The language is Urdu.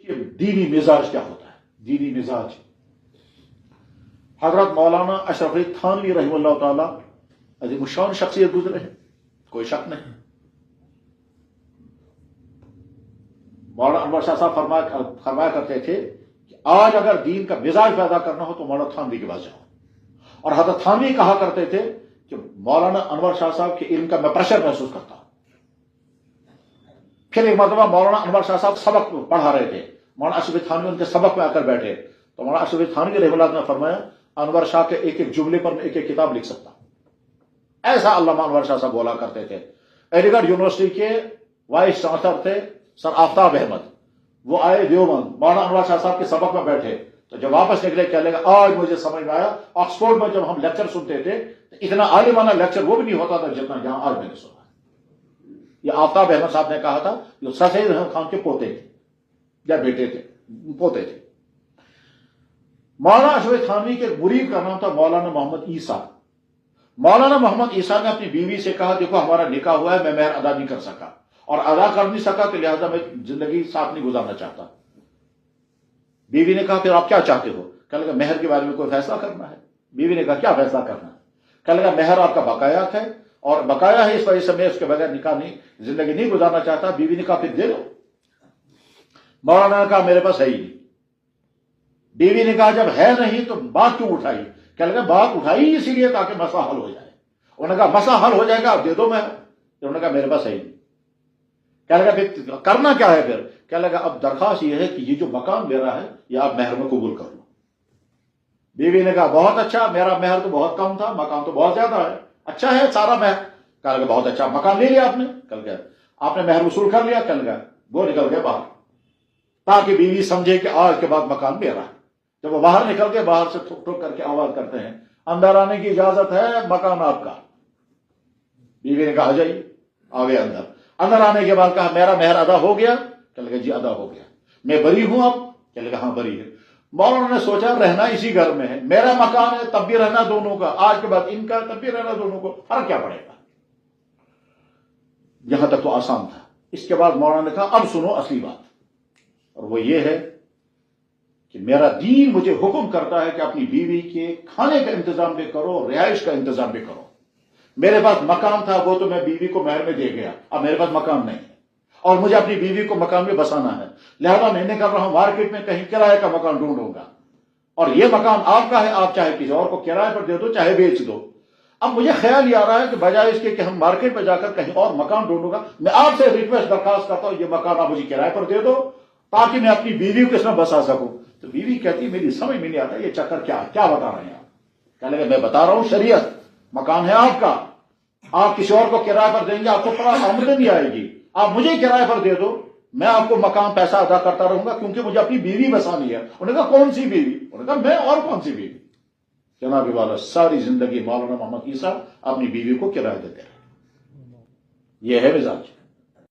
کہ دینی مزاج کیا ہوتا ہے، دینی مزاج۔ حضرت مولانا اشرف علی تھانوی رحمہ اللہ تعالیٰ عظیم الشان شخصیت گزرے ہیں، کوئی شک نہیں۔ مولانا انور شاہ صاحب فرمایا کرتے تھے کہ آج اگر دین کا مزاج پیدا کرنا ہو تو مولانا تھانوی کے پاس جاؤ، اور حضرت تھانوی کہا کرتے تھے کہ مولانا انور شاہ صاحب کے علم کا میں پریشر محسوس کرتا ہوں۔ پھر ایک مرتبہ مولانا انور شاہ صاحب سبق پڑھا رہے تھے، مولانا اشرف علی تھانوی ان کے سبق میں آ کر بیٹھے، تو مولانا اشرف علی تھانوی رحمہ اللہ نے فرمایا انور شاہ کے ایک ایک جملے پر میں ایک ایک کتاب لکھ سکتا ہوں۔ ایسا علامہ انور شاہ صاحب بولا کرتے تھے۔ علی گڑھ یونیورسٹی کے وائس چانسلر تھے سر آفتاب احمد، وہ آئے دیوبند، مولانا انور شاہ صاحب کے سبق میں بیٹھے، تو جب واپس نکلے کہنے لگا آج مجھے سمجھ میں آیا آکسفورڈ میں جب ہم لیکچر سنتے تھے تو اتنا عالمانہ لیکچر وہ بھی نہیں ہوتا تھا جتنا یہاں آج میں نے سنا۔ یہ آفتاب احمد صاحب نے کہا تھا، جو سر سید احمد خان کے پوتے تھے یا بیٹے تھے، پوتے تھے۔ مولانا اشرف علی تھانوی کے مرید کا نام تھا مولانا محمد عیسیٰ۔ مولانا محمد عیسیٰ نے اپنی بیوی سے کہا دیکھو ہمارا نکاح ہوا ہے، میں مہر ادا نہیں کر سکا اور ادا کر نہیں سکا تو لہذا میں زندگی ساتھ نہیں گزارنا چاہتا۔ بیوی نے کہا پھر آپ کیا چاہتے ہو؟ کہنے لگا مہر کے بارے میں کوئی فیصلہ کرنا ہے۔ بیوی نے کہا کیا فیصلہ کرنا ہے؟ کہنے لگا مہر آپ کا بقایات ہے اور بقایا ہے، اس وجہ سے میں اس کے بغیر نکاح نہیں زندگی نہیں گزارنا چاہتا۔ بیوی نے کہا پھر دے دو۔ مولانا نے کہا میرے پاس ہے ہی نہیں۔ بیوی نے کہا جب ہے نہیں تو بات کیوں اٹھائی؟ کہنے لگا بات اٹھائی اسی لیے تاکہ مسئلہ حل ہو جائے۔ انہوں نے کہا مسئلہ حل ہو جائے گا آپ دے دو مہر۔ انہوں نے کہا میرے پاس ہے ہی نہیں۔ کہنے لگا پھر کرنا کیا ہے؟ پھر کہنے لگا اب درخواست یہ ہے کہ یہ جو مکان میرا ہے یہ آپ مہر میں قبول کر لو۔ بیوی نے کہا بہت اچھا، میرا مہر تو بہت کم تھا، مکان تو بہت زیادہ ہے، اچھا ہے سارا مہر۔ کہنے لگا بہت اچھا، مکان لے لیا آپ نے؟ کہنے لگا آپ نے مہر وصول کر لیا؟ کہنے لگا وہ نکل گئے باہر تاکہ بیوی سمجھے کہ آج کے بعد مکان میرا ہے۔ جب وہ باہر نکل گئے، باہر سے ٹھک ٹھک کر کے آواز کرتے ہیں اندر آنے کی اجازت ہے، مکان آپ کا۔ بیوی نے کہا آ جائیے، آ گئے اندر۔ اندر آنے کے بعد کہا میرا مہر ادا ہو گیا؟ کہنے لگا جی ادا ہو گیا۔ میں بری ہوں اب؟ کہنے لگا ہاں بری ہے۔ مولانا نے سوچا رہنا اسی گھر میں ہے، میرا مکان ہے تب بھی رہنا دونوں کا، آج کے بعد ان کا تب بھی رہنا دونوں کو، فرق کیا پڑے گا؟ یہاں تک تو آسان تھا۔ اس کے بعد مولانا نے کہا اب سنو اصلی بات، اور وہ یہ ہے کہ میرا دین مجھے حکم کرتا ہے کہ اپنی بیوی کے کھانے کا انتظام بھی کرو، رہائش کا انتظام بھی کرو۔ میرے پاس مکان تھا وہ تو میں بیوی کو مہر میں دے گیا، اب میرے پاس مکان نہیں ہے اور مجھے اپنی بیوی کو مکان میں بسانا ہے، لہذا میں نے کر رہا ہوں مارکیٹ میں کہیں کرائے کا مکان ڈھونڈوں گا، اور یہ مکان آپ کا ہے، آپ چاہے کسی اور کو کرائے پر دے دو چاہے بیچ دو۔ اب مجھے خیال یہ آ رہا ہے کہ بجائے اس کے کہ ہم مارکیٹ میں جا کر کہیں اور مکان ڈھونڈوں گا، میں آپ سے ریکویسٹ درخواست کرتا ہوں یہ مکان آپ مجھے کرائے پر دے دو تاکہ میں اپنی بیوی کو اس میں بسا سکوں۔ تو بیوی کہتی میری سمجھ میں نہیں آتا یہ چکر کیا بتا رہے ہیں آپ؟ کہنے لگے میں بتا رہا ہوں شریعت، مکان ہے آپ کا، آپ کسی اور کو کرائے پر دیں گے آپ کو بڑا آمدنی آئے گی، آپ مجھے کرائے پر دے دو، میں آپ کو مکان پیسہ ادا کرتا رہوں گا کیونکہ مجھے اپنی بیوی بسانی ہے۔ انہوں نے کہا کون سی بیوی؟ انہوں نے کہا میں اور کون سی بیوی؟ جناب والا ساری زندگی مولانا محمد عیسیٰ اپنی بیوی کو کرایہ دیتے رہے۔ یہ ہے مزاج۔